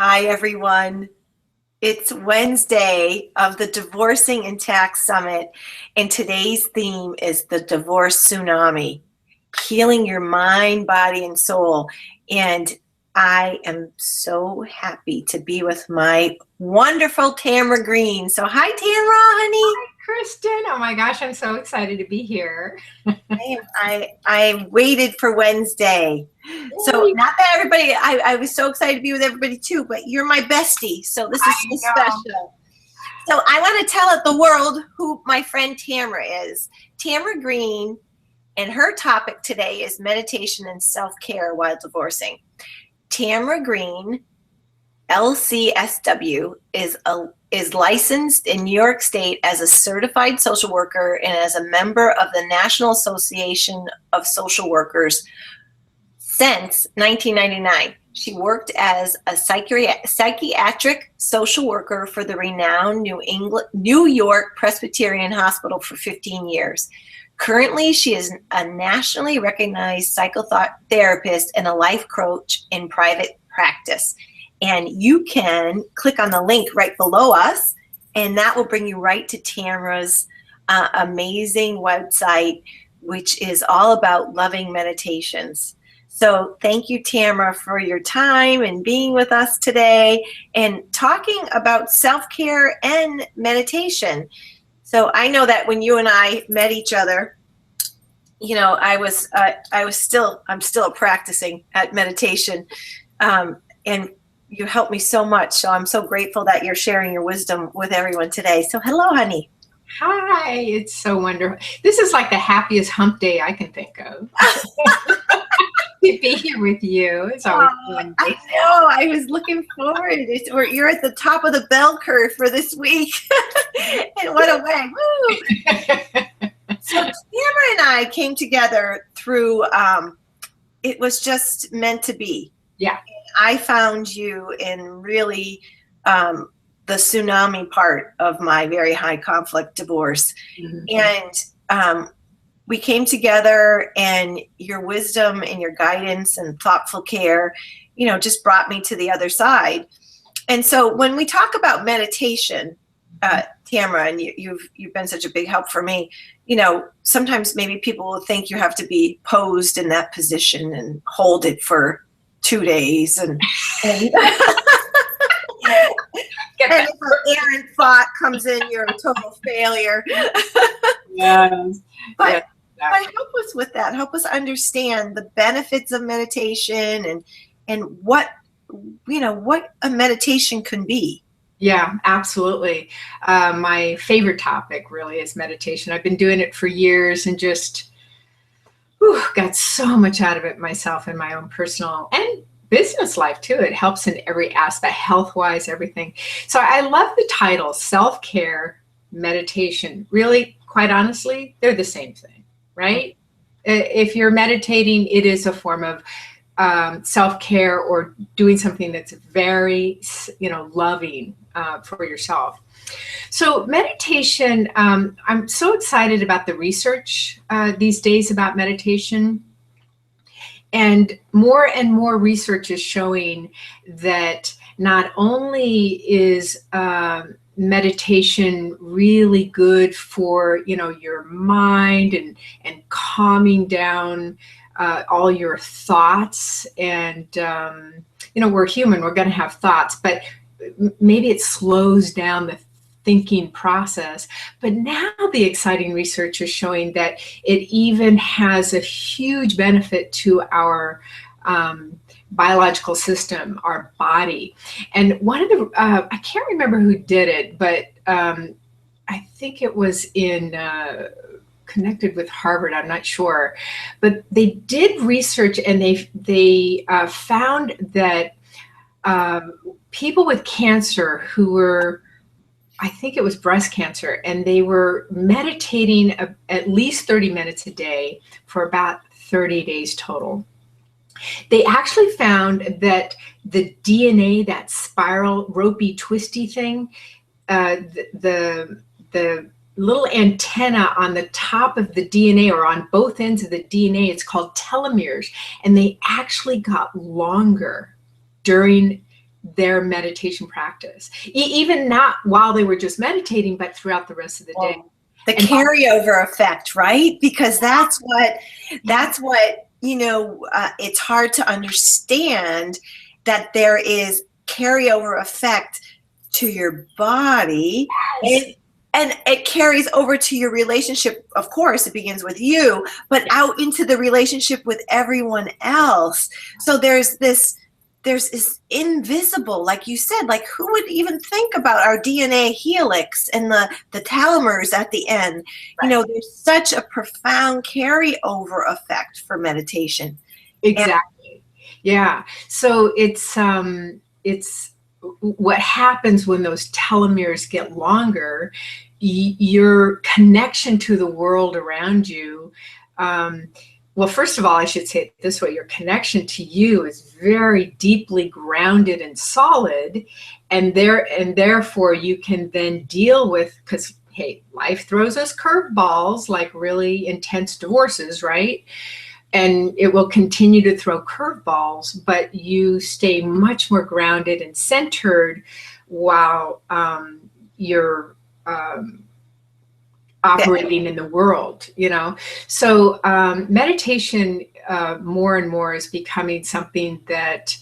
Hi, everyone. It's Wednesday of the Divorcing and Tax Summit, and today's theme is the divorce tsunami, healing your mind, body, and soul. And I am so happy to be with my wonderful Tamara Green. So, hi, Tamara, honey. Hi, Kristen. Oh my gosh, I'm so excited to be here. I waited for Wednesday. So Yay. not that everybody, I was so excited to be with everybody too, but you're my bestie. So this is I so know. special. So I want to tell the world who my friend Tamara is. Tamara Green, and her topic today is meditation and self-care while divorcing. Tamara Green, LCSW, is licensed in New York State as a certified social worker and as a member of the National Association of Social Workers since 1999. She worked as a psychiatric social worker for the renowned New York Presbyterian Hospital for 15 years. Currently, she is a nationally recognized psychotherapist and a life coach in private practice. And you can click on the link right below us, and that will bring you right to Tamara's amazing website, which is all about loving meditations. So thank you, Tamara, for your time and being with us today and talking about self-care and meditation. So I know that when you and I met each other, you know, I'm still practicing at meditation, and you helped me so much. So I'm so grateful that you're sharing your wisdom with everyone today. So hello, honey. Hi, it's so wonderful. This is like the happiest hump day I can think of. To be here with you. It's always fun. I know. I was looking forward. You're at the top of the bell curve for this week. And what a way. Woo. So Tamara and I came together through, it was just meant to be. Yeah. I found you in really the tsunami part of my very high conflict divorce. Mm-hmm. And we came together, and your wisdom and your guidance and thoughtful care, you know, just brought me to the other side. And so when we talk about meditation, Tamara, and you've been such a big help for me, you know, sometimes maybe people will think you have to be posed in that position and hold it for 2 days, and if an errant thought comes in, you're a total failure. Yes. But help us with that. Help us understand the benefits of meditation and what a meditation can be. Yeah, absolutely. My favorite topic really is meditation. I've been doing it for years and just got so much out of it myself in my own personal and business life too. It helps in every aspect, health-wise, everything. So I love the title, self-care, meditation. Really, quite honestly, they're the same thing, right? If you're meditating, it is a form of self-care or doing something that's very, loving for yourself. So meditation, I'm so excited about the research these days about meditation. And more research is showing that not only is meditation really good for, your mind and calming down all your thoughts. And, we're human, we're going to have thoughts, but maybe it slows down the thinking process. But now the exciting research is showing that it even has a huge benefit to our biological system, our body. And one of the, I can't remember who did it, but I think it was connected with Harvard, I'm not sure. But they did research, and they found that people with cancer who were, I think it was breast cancer, and they were meditating at least 30 minutes a day for about 30 days total. They actually found that the DNA, that spiral, ropey, twisty thing, the little antenna on the top of the DNA or on both ends of the DNA, it's called telomeres, and they actually got longer during their meditation practice, even not while they were just meditating, but throughout the rest of the day. The carryover effect, right? Because that's what, it's hard to understand that there is carryover effect to your body. Yes. And it carries over to your relationship. Of course, it begins with you, but out into the relationship with everyone else. So there's this invisible, like you said, like who would even think about our DNA helix and the telomeres at the end? Right. There's such a profound carryover effect for meditation. Exactly. Yeah. So it's what happens when those telomeres get longer, your connection to the world around you, well, first of all, I should say it this way: your connection to you is very deeply grounded and solid, and therefore you can then deal with, because hey, life throws us curveballs like really intense divorces, right? And it will continue to throw curveballs, but you stay much more grounded and centered while you're operating in the world, So meditation more and more is becoming something that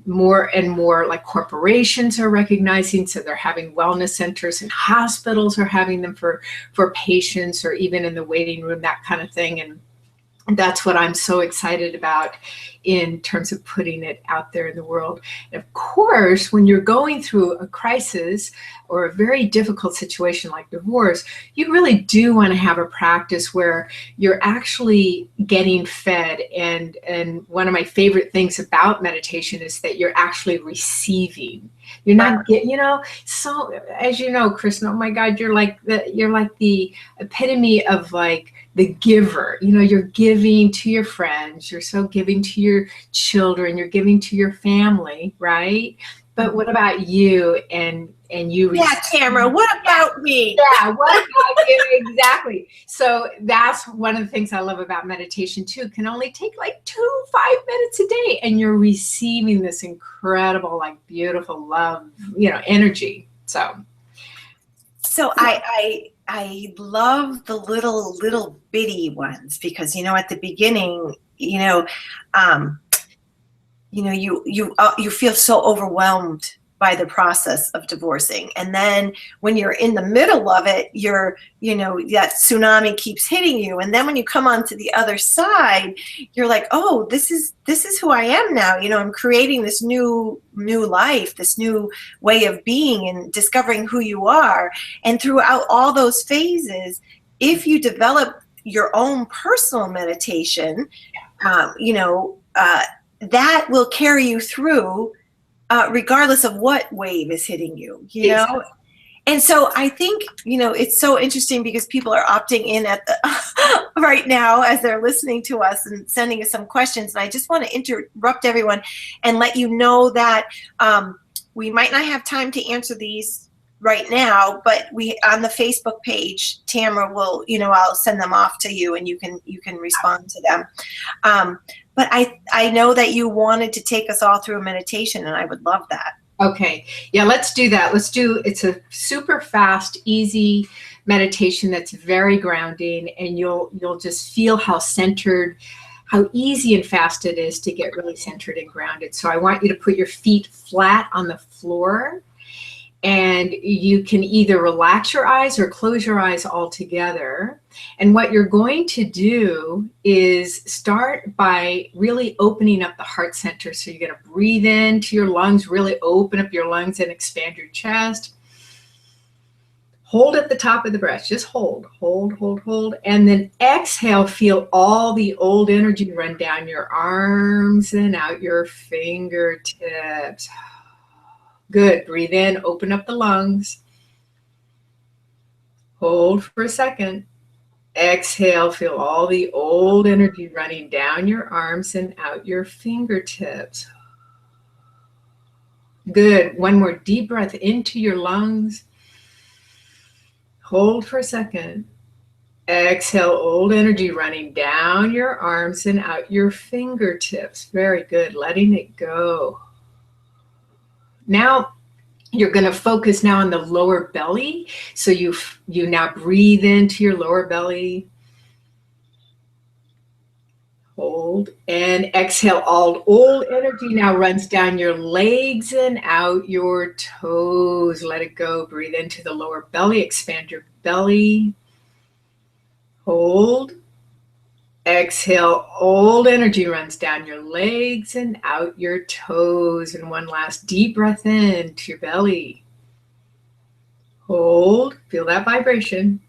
more and more like corporations are recognizing. So they're having wellness centers, and hospitals are having them for patients, or even in the waiting room, that kind of thing. And that's what I'm so excited about in terms of putting it out there in the world. And of course, when you're going through a crisis or a very difficult situation like divorce, you really do want to have a practice where you're actually getting fed. And one of my favorite things about meditation is that you're actually receiving. You're not getting, so as you know, Kristen, oh my God, you're like the epitome of like the giver. You're giving to your friends, you're so giving to your children, you're giving to your family, right? But what about you and you? Yeah, Tamara, what about me? Yeah, what about you? Exactly. So that's one of the things I love about meditation too. It can only take like 5 minutes a day, and you're receiving this incredible, like beautiful love, energy. So I love the little bitty ones, because at the beginning, you feel so overwhelmed by the process of divorcing, and then when you're in the middle of it, that tsunami keeps hitting you, and then when you come onto the other side, you're like, oh, this is who I am now. I'm creating this new life, this new way of being, and discovering who you are. And throughout all those phases, if you develop your own personal meditation, that will carry you through, regardless of what wave is hitting you, Exactly. And so I think, it's so interesting, because people are opting in at the right now as they're listening to us and sending us some questions. And I just want to interrupt everyone and let you know that we might not have time to answer these right now, but we, on the Facebook page, Tamara will, I'll send them off to you, and you can respond to them. But I know that you wanted to take us all through a meditation, and I would love that. Okay. Yeah, let's do that. It's a super fast, easy meditation that's very grounding, and you'll just feel how centered, how easy and fast it is to get really centered and grounded. So I want you to put your feet flat on the floor, and you can either relax your eyes or close your eyes altogether. And what you're going to do is start by really opening up the heart center. So you're going to breathe into your lungs, really open up your lungs and expand your chest. Hold at the top of the breath. Just hold. And then exhale, feel all the old energy run down your arms and out your fingertips. Good. Breathe in, open up the lungs. Hold for a second. Exhale, feel all the old energy running down your arms and out your fingertips. Good. One more deep breath into your lungs. Hold for a second. Exhale, old energy running down your arms and out your fingertips. Very good. Letting it go. Now you're going to focus now on the lower belly. So you now breathe into your lower belly. Hold and exhale. All old energy now runs down your legs and out your toes. Let it go. Breathe into the lower belly. Expand your belly. Hold. Exhale. Old energy runs down your legs and out your toes. And one last deep breath in to your belly. Hold. Feel that vibration.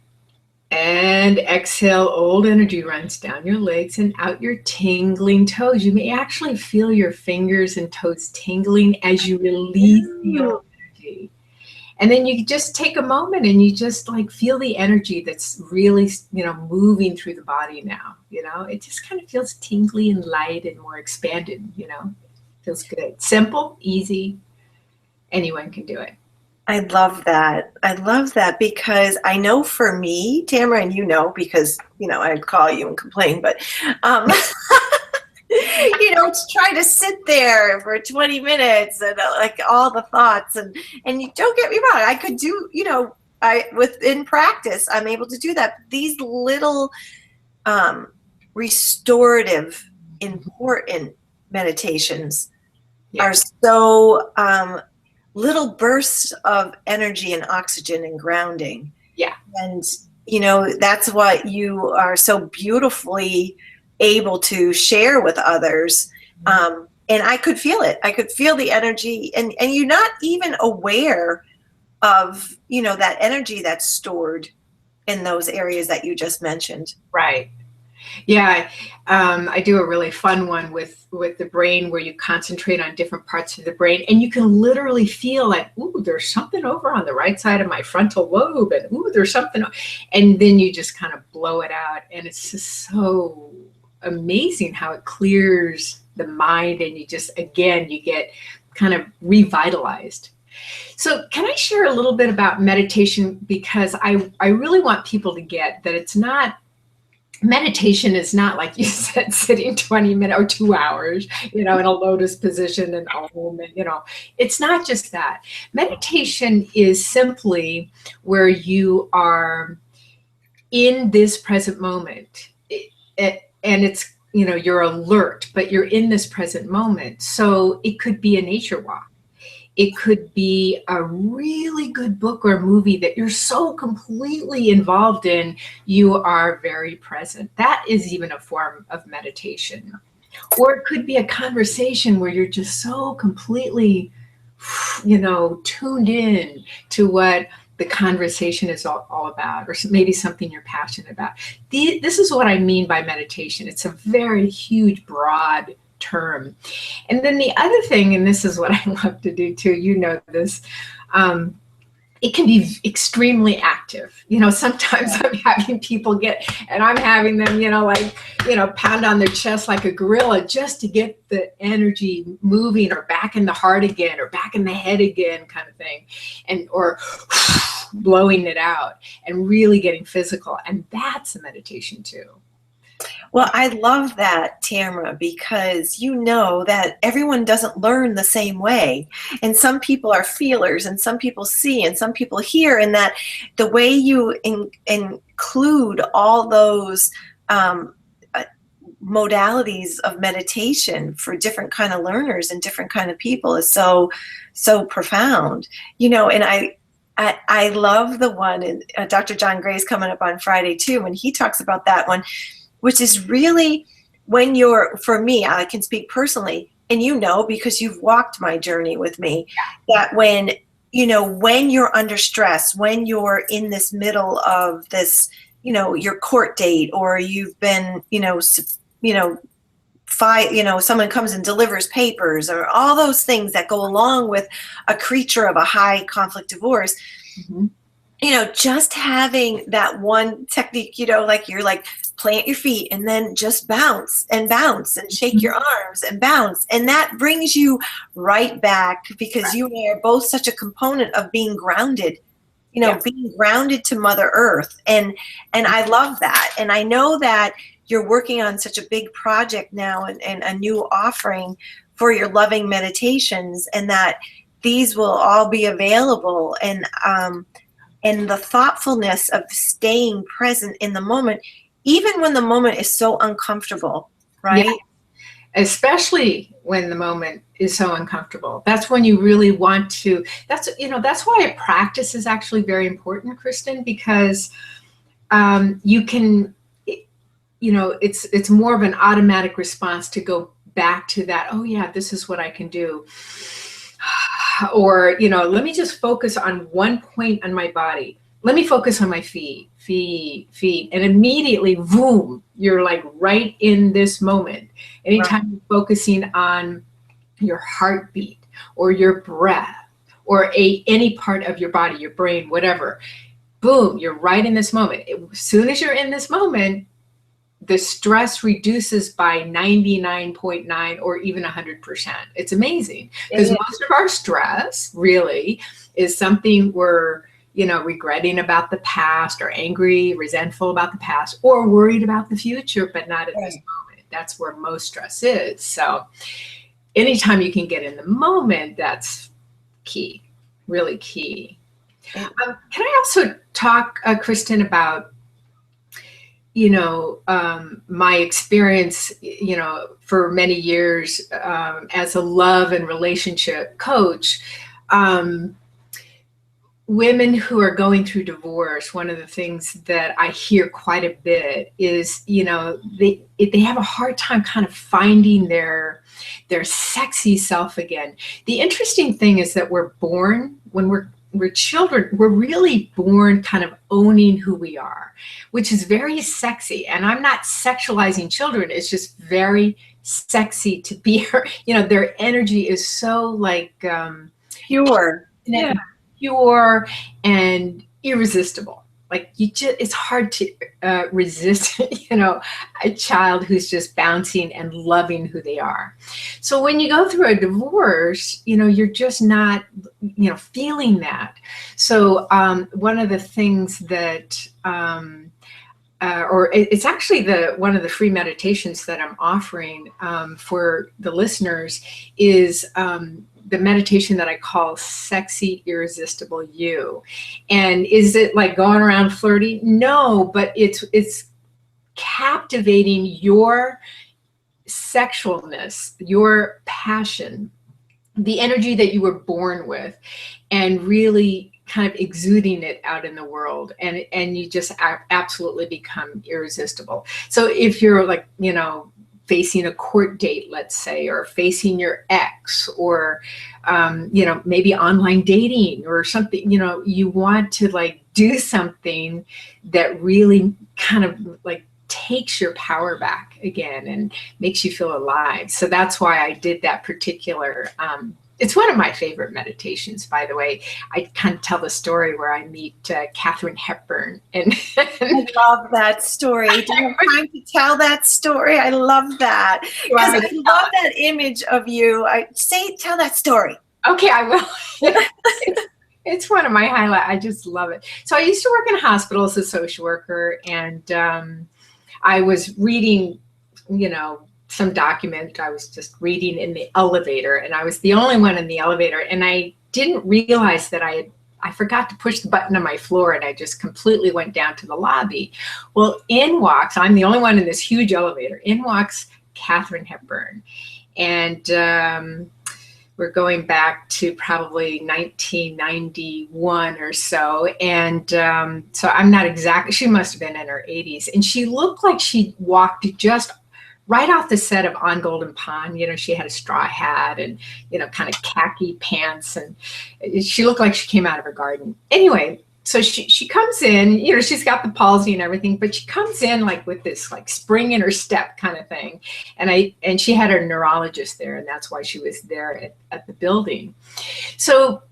And exhale, old energy runs down your legs and out your tingling toes. You may actually feel your fingers and toes tingling as you release the old energy. And then you just take a moment and you just like feel the energy that's really, moving through the body now. It just kind of feels tingly and light and more expanded, feels good. Simple, easy. Anyone can do it. I love that. I love that because I know for me, Tamara, and because, I'd call you and complain, but, to try to sit there for 20 minutes and like all the thoughts and you don't get me wrong, I could do, within practice, I'm able to do that. These little restorative, important meditations are so little bursts of energy and oxygen and grounding. Yeah. And, that's what you are so beautifully able to share with others. And I could feel it. I could feel the energy and you're not even aware of, that energy that's stored in those areas that you just mentioned. Right. Yeah, I do a really fun one with the brain where you concentrate on different parts of the brain and you can literally feel like, ooh, there's something over on the right side of my frontal lobe and ooh, there's something. And then you just kind of blow it out. And it's just so amazing how it clears the mind and you get kind of revitalized. So can I share a little bit about meditation? Because I really want people to get that meditation is not, like you said, sitting 20 minutes or 2 hours, in a lotus position and it's not just that. Meditation is simply where you are in this present moment and it's, you're alert, but you're in this present moment. So it could be a nature walk. It could be a really good book or movie that you're so completely involved in, you are very present. That is even a form of meditation. Or it could be a conversation where you're just so completely, tuned in to what the conversation is all about, or maybe something you're passionate about. This is what I mean by meditation. It's a very huge, broad term. And then the other thing, and this is what I love to do too, this, it can be extremely active. Sometimes I'm having people I'm having them, pound on their chest like a gorilla just to get the energy moving or back in the heart again or back in the head again kind of thing. or blowing it out and really getting physical. And that's a meditation too. Well, I love that, Tamara, because that everyone doesn't learn the same way. And some people are feelers and some people see and some people hear, and that the way you include all those modalities of meditation for different kind of learners and different kind of people is so profound. And I love the one, and Dr. John Gray's coming up on Friday too, and he talks about that one, which is really when for me, I can speak personally, and because you've walked my journey with me, that when you're under stress, when you're in this middle of this, your court date, or you've been, someone comes and delivers papers, or all those things that go along with a creature of a high conflict divorce, just having that one technique, like you're like, plant your feet and then just bounce and shake your arms and bounce. And that brings you right back, because you are both such a component of being grounded, being grounded to Mother Earth. And I love that. And I know that you're working on such a big project now and a new offering for your loving meditations, and that these will all be available, and the thoughtfulness of staying present in the moment, even when the moment is so uncomfortable, right? Yeah. Especially when the moment is so uncomfortable. That's when you really want to, that's why practice is actually very important, Kristen, because you can, it's more of an automatic response to go back to that. Oh yeah, this is what I can do. Or, let me just focus on one point on my body. Let me focus on my feet. And immediately, boom, you're like right in this moment. Anytime Right. you're focusing on your heartbeat or your breath or any part of your body, your brain, whatever, boom, you're right in this moment. As soon as you're in this moment, the stress reduces by 99.9 or even 100%. It's amazing, because most of our stress really is something we're regretting about the past, or angry, resentful about the past, or worried about the future, but not at this moment. That's where most stress is. So anytime you can get in the moment, that's key, really key. Can I also talk, Kristen, about my experience, for many years as a love and relationship coach. Women who are going through divorce, one of the things that I hear quite a bit is, they have a hard time kind of finding their sexy self again. The interesting thing is that we're born, when we're children, we're really born kind of owning who we are, which is very sexy. And I'm not sexualizing children. It's just very sexy to be, their energy is so like Pure. Yeah. Pure and irresistible. Like it's hard to resist, a child who's just bouncing and loving who they are. So when you go through a divorce, you're just not, feeling that. So one of the things that, or it's actually one of the free meditations that I'm offering for the listeners is the meditation that I call Sexy Irresistible You. And is it like going around flirty? No, but it's captivating your sexualness, your passion, the energy that you were born with, and really kind of exuding it out in the world, and you just absolutely become irresistible. So if you're like, facing a court date, let's say, or facing your ex, or maybe online dating or something, you want to like do something that really kind of like takes your power back again and makes you feel alive. So that's why I did that particular it's one of my favorite meditations, by the way. I kind of tell the story where I meet Katharine Hepburn. And I love that story. Do you have time to tell that story? I love that. Because I love that image of you. Tell that story. Okay, I will. It's one of my highlights. I just love it. So I used to work in a hospital as a social worker, and I was reading, some document I was just reading in the elevator, and I was the only one in the elevator, and I didn't realize that I forgot to push the button on my floor, and I just completely went down to the lobby. Well, I'm the only one in this huge elevator. In walks Katharine Hepburn, and we're going back to probably 1991 or so. And so I'm not exactly, she must have been in her 80s. And she looked like she walked just right off the set of On Golden Pond. She had a straw hat and, kind of khaki pants. And she looked like she came out of her garden. Anyway, so she comes in, she's got the palsy and everything, but she comes in like with this like spring in her step kind of thing. And she had her neurologist there, and that's why she was there at the building. So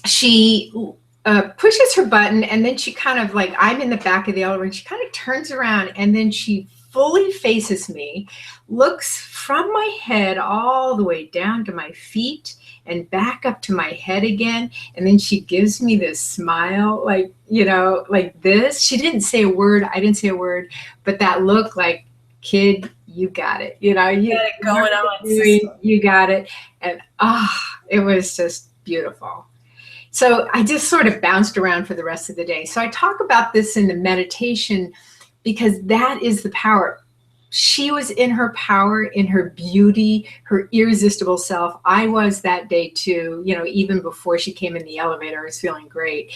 she pushes her button, and then she kind of like, I'm in the back of the elevator, and she kind of turns around, and then she fully faces me, looks from my head all the way down to my feet and back up to my head again. And then she gives me this smile, like, like this. She didn't say a word. I didn't say a word, but that look like, kid, you got it. You got it going on. You got it. And it was just Beautiful. So I just sort of bounced around for the rest of the day. So I talk about this in the meditation because that is the power. She was in her power, in her beauty, her irresistible self. I was that day too, even before she came in the elevator, I was feeling great.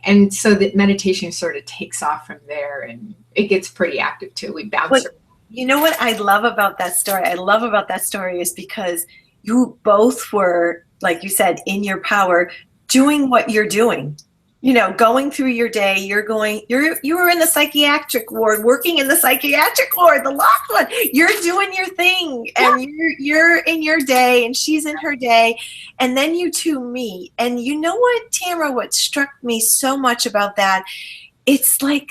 And so that meditation sort of takes off from there, and it gets pretty active too. We bounce around. You know what I love about that story? I love about that story is because you both were, like you said, in your power, doing what you're doing. Going through your day, you were in the psychiatric ward, working in the psychiatric ward, the locked one. You're doing your thing, and you're in your day, and she's in her day, and then you two meet. And you know what, Tamara? What struck me so much about that? It's like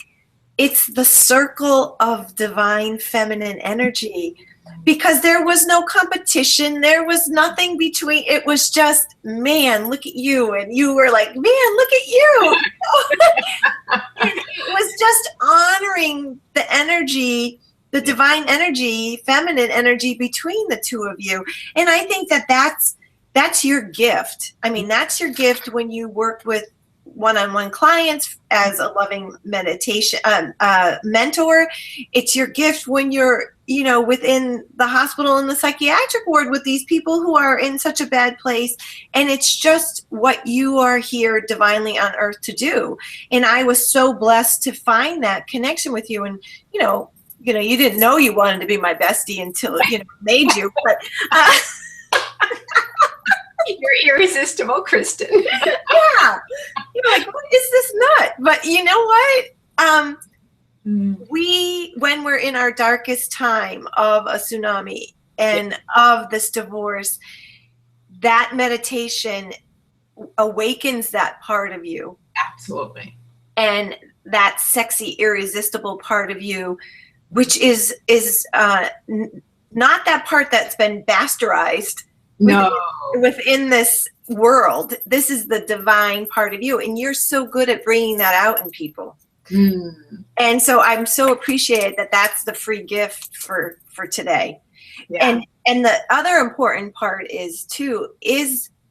it's the circle of divine feminine energy. Because there was no competition. There was nothing between. It was just, man, look at you. And you were like, man, look at you. And it was just honoring the energy, the divine energy, feminine energy between the two of you. And I think that's your gift. I mean, that's your gift when you work with one-on-one clients as a loving meditation mentor. It's your gift when you're within the hospital in the psychiatric ward with these people who are in such a bad place, and it's just what you are here divinely on earth to do. And I was so blessed to find that connection with you. And you didn't know you wanted to be my bestie until made you, but you're irresistible, Kristen. Yeah. You're like, what is this nut? But you know what? When we're in our darkest time of a tsunami and of this divorce, that meditation awakens that part of you. Absolutely. And that sexy, irresistible part of you, which is not that part that's been bastardized. No. Within this world, this is the divine part of you, and you're so good at bringing that out in people. And so I'm so appreciated that that's the free gift for today. Yeah. And the other important part is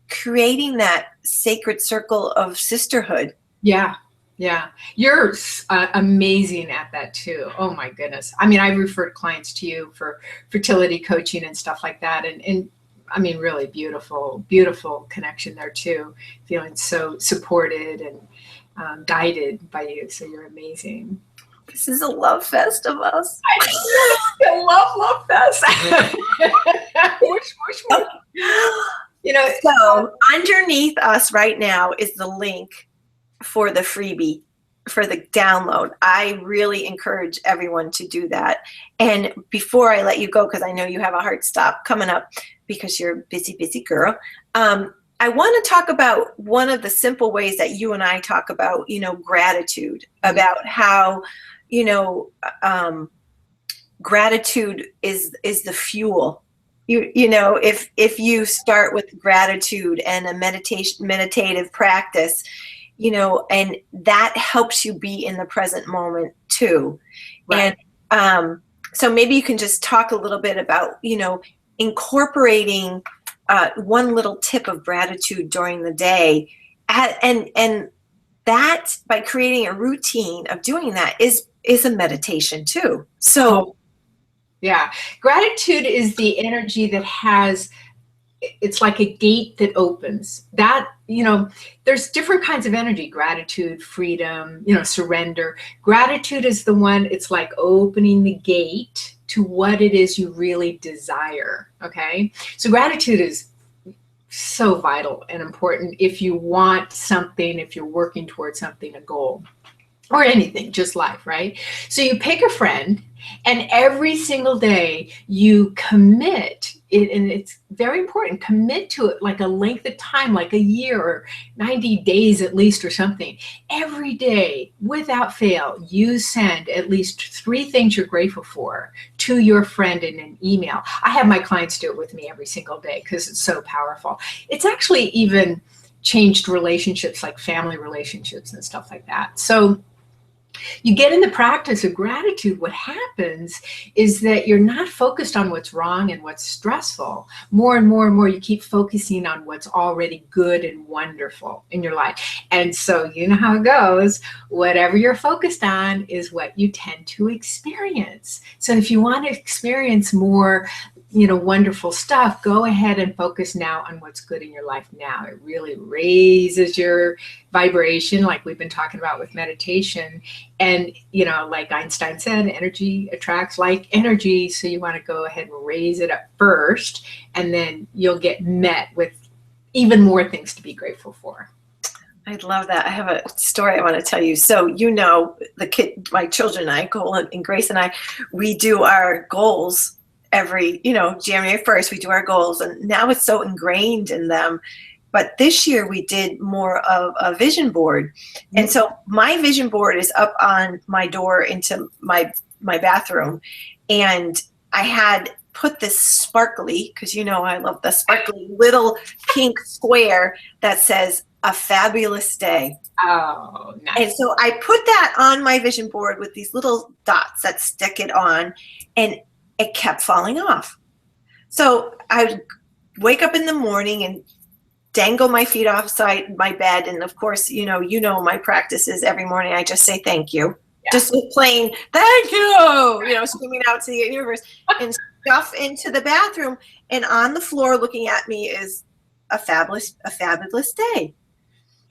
creating that sacred circle of sisterhood. Yeah. Yeah. You're amazing at that too. Oh my goodness. I mean, I referred clients to you for fertility coaching and stuff like that. And I mean, really beautiful, beautiful connection there too. Feeling so supported and guided by you. So you're amazing. This is a love fest of us. I love fest. So underneath us right now is the link for the freebie, for the download. I really encourage everyone to do that. And before I let you go, because I know you have a hard stop coming up because you're a busy, busy girl, I want to talk about one of the simple ways that you and I talk about, gratitude, about how, gratitude is the fuel. If you start with gratitude and a meditative practice, and that helps you be in the present moment too. Right. And so maybe you can just talk a little bit about, incorporating one little tip of gratitude during the day. And that, by creating a routine of doing that, is a meditation too. So yeah, gratitude is the energy that it's like a gate that opens. That, there's different kinds of energy: gratitude, freedom, surrender. Gratitude is the one, it's like opening the gate to what it is you really desire. Okay. So gratitude is so vital and important if you want something, if you're working towards something, a goal, or anything, just life, right? So you pick a friend, and every single day you commit it, and it's very important, commit to it like a length of time, like a year or 90 days at least or something. Every day, without fail, you send at least 3 things you're grateful for to your friend in an email. I have my clients do it with me every single day because it's so powerful. It's actually even changed relationships, like family relationships and stuff like that. So You get in the practice of gratitude, what happens is that you're not focused on what's wrong and what's stressful. More and more and more, you keep focusing on what's already good and wonderful in your life. And so you know how it goes. Whatever you're focused on is what you tend to experience. So if you want to experience more, wonderful stuff, go ahead and focus now on what's good in your life now. It really raises your vibration, like we've been talking about with meditation. And, like Einstein said, energy attracts like energy. So you want to go ahead and raise it up first, and then you'll get met with even more things to be grateful for. I love that. I have a story I want to tell you. So, my children and I, Cole and Grace and I, we do our goals every, January 1st, we do our goals, and now it's so ingrained in them. But this year we did more of a vision board. And so my vision board is up on my door into my bathroom. And I had put this sparkly, because I love the sparkly little pink square that says "A Fabulous Day." Oh, nice. And so I put that on my vision board with these little dots that stick it on, and it kept falling off. So I would wake up in the morning and dangle my feet outside my bed. And of course, my practice is every morning I just say thank you. Yeah. Just plain thank you, screaming out to the universe, and stuff into the bathroom. And on the floor looking at me is a fabulous day.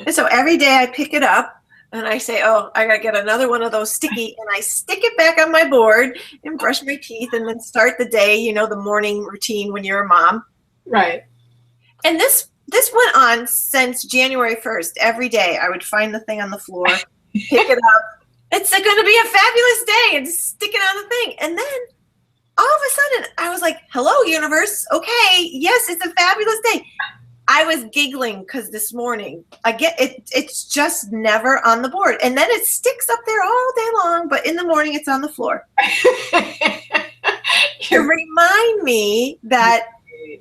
And so every day I pick it up and I say, oh, I got to get another one of those sticky, and I stick it back on my board and brush my teeth and then start the day, the morning routine when you're a mom. Right. And this went on since January 1st. Every day I would find the thing on the floor, pick it up. It's going to be a fabulous day, and stick it on the thing. And then all of a sudden I was like, hello, universe. Okay. Yes, it's a fabulous day. I was giggling because this morning it's just never on the board, and then it sticks up there all day long, but in the morning it's on the floor to remind me that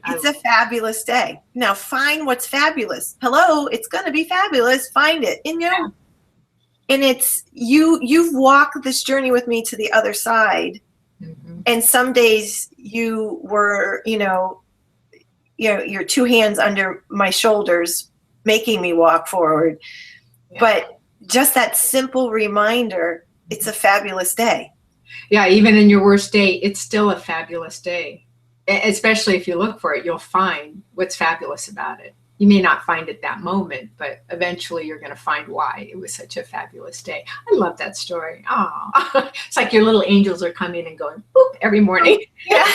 it's a fabulous day. Now find what's fabulous. Hello, it's going to be fabulous. Find it. And and it's you've walked this journey with me to the other side. Mm-hmm. And some days you were, your two hands under my shoulders, making me walk forward. Yeah. But just that simple reminder, it's a fabulous day. Yeah, even in your worst day, it's still a fabulous day. Especially if you look for it, you'll find what's fabulous about it. You may not find it that moment, but eventually you're going to find why it was such a fabulous day. I love that story. Oh, it's like your little angels are coming and going boop every morning. Yeah.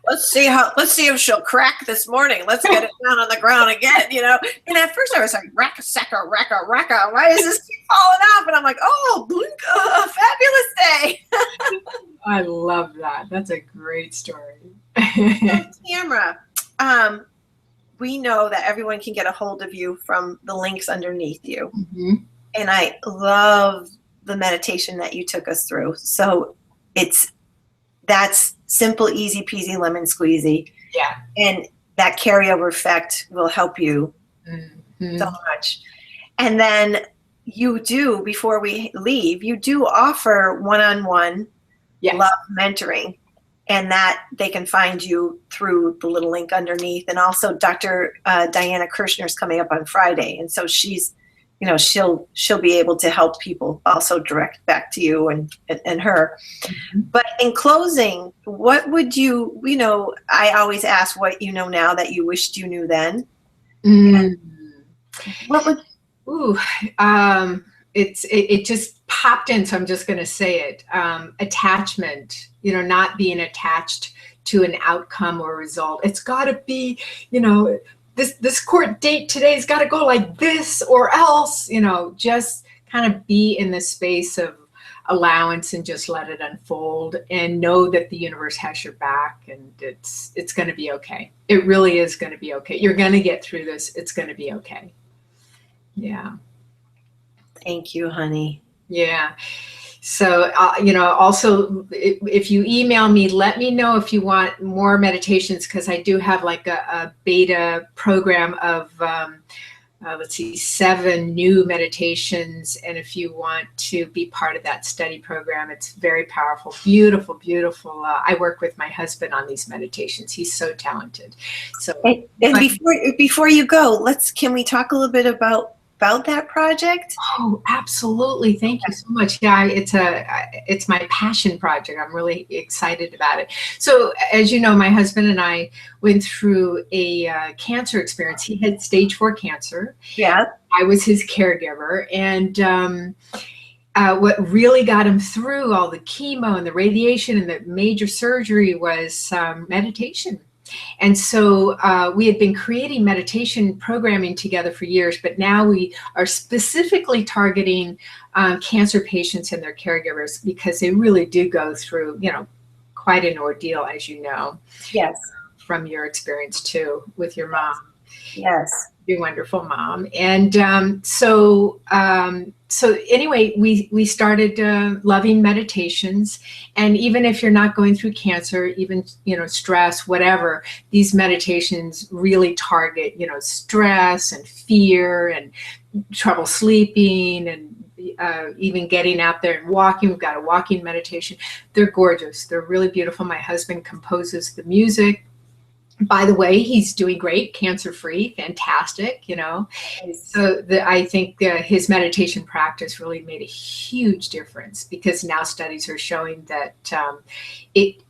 Let's see if she'll crack this morning. Let's get it down on the ground again, And at first I was like, racka, racka. Why does this keep falling off? And I'm like, oh, blink, fabulous day. I love that. That's a great story. Tamara, we know that everyone can get a hold of you from the links underneath you. Mm-hmm. And I love the meditation that you took us through. So that's simple, easy peasy, lemon squeezy. Yeah. And that carryover effect will help you so much. And then you do, before we leave, you do offer one-on-one love mentoring, and that they can find you through the little link underneath. And also Dr. Diana Kirshner is coming up on Friday. And so she's, she'll be able to help people also direct back to you and her. Mm-hmm. But in closing, what would you, I always ask what you know now that you wished you knew then. What would, it just popped in, so I'm just going to say it. Attachment, not being attached to an outcome or result. It's got to be, this court date today's got to go like this or else, just kind of be in the space of allowance and just let it unfold, and know that the universe has your back, and it's going to be okay. It really is going to be okay. You're going to get through this. It's going to be okay. Yeah. Thank you, honey. Yeah. So, also, if you email me, let me know if you want more meditations, because I do have like a beta program of let's see, 7 new meditations. And if you want to be part of that study program, it's very powerful, beautiful, beautiful. I work with my husband on these meditations. He's so talented. So, and before you go, can we talk a little bit about that project? Oh, absolutely. Thank you so much. Yeah, it's my passion project. I'm really excited about it. So as you know, my husband and I went through a cancer experience. He had stage 4 cancer. Yeah. I was his caregiver. And what really got him through all the chemo and the radiation and the major surgery was meditation. And so we had been creating meditation programming together for years, but now we are specifically targeting cancer patients and their caregivers, because they really do go through, quite an ordeal, as you know. Yes. From your experience too with your mom. Yes. Your wonderful mom. And so anyway, we started loving meditations. And even if you're not going through cancer, even, stress, whatever, these meditations really target, stress and fear and trouble sleeping and even getting out there and walking. We've got a walking meditation. They're gorgeous. They're really beautiful. My husband composes the music. By the way, he's doing great, cancer-free, fantastic, So I think his meditation practice really made a huge difference, because now studies are showing that it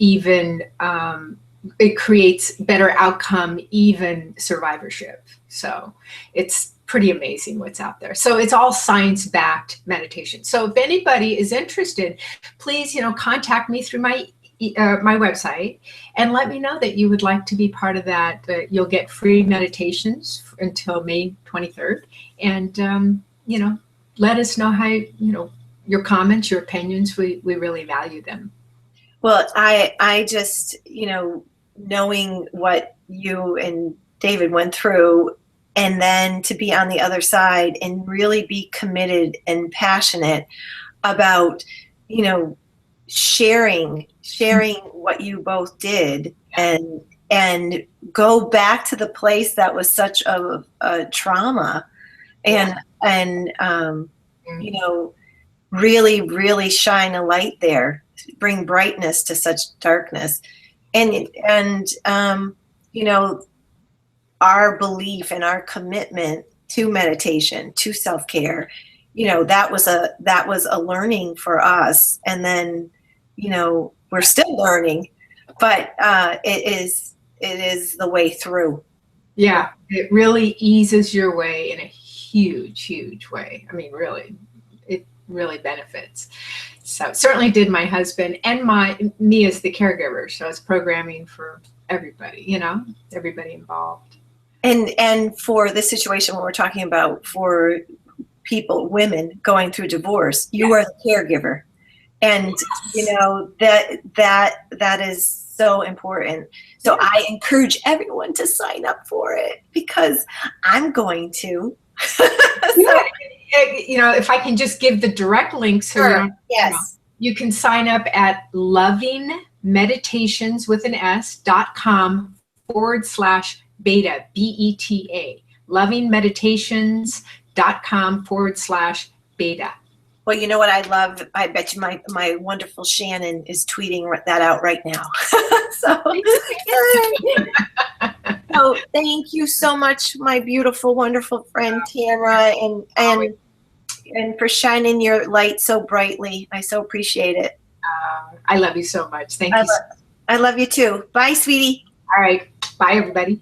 creates better outcome, even survivorship. So it's pretty amazing what's out there. So it's all science-backed meditation. So if anybody is interested, please, contact me through my website and let me know that you would like to be part of that. You'll get free meditations until May 23rd. And, let us know how, your comments, your opinions, we really value them. Well, I just, knowing what you and David went through, and then to be on the other side and really be committed and passionate about, sharing what you both did, and go back to the place that was such a trauma, and really, really shine a light there, bring brightness to such darkness, and our belief and our commitment to meditation, to self-care, that was a learning for us. And then, we're still learning, but it is the way through. Yeah, it really eases your way in a huge, huge way. I mean, really, it really benefits. So it certainly did my husband and me as the caregiver. So it's programming for everybody, everybody involved. And for this situation, when we're talking about for women going through divorce, you are the caregiver. And, that is so important. So I encourage everyone to sign up for it, because I'm going to. If I can just give the direct link. So sure. Yes. You can sign up at lovingmeditations.com/beta, BETA, lovingmeditations.com/beta. Well, you know what I love? I bet you my wonderful Shannon is tweeting that out right now. So thank you so much, my beautiful, wonderful friend Tamara, and for shining your light so brightly. I so appreciate it. I love you so much. Thank you. I love you too. Bye, sweetie. All right. Bye, everybody.